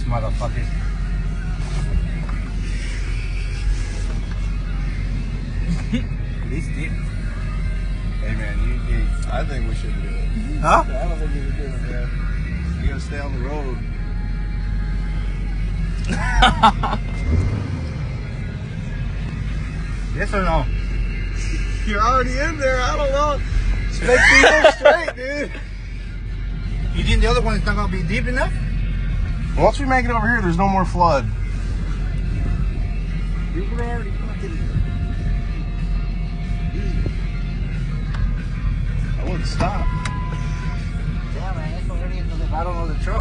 these motherfuckers. These deep. Hey man, I think we should do it. Huh? I don't think we should do it, man. You gotta stay on the road. Yes or no? You're already in there. I don't know. Just make me go straight, dude. You think the other one is not gonna be deep enough? Once we make it over here, there's no more flood. You were already fucking. I wouldn't stop. Yeah, man, it's already into the bottom of the truck.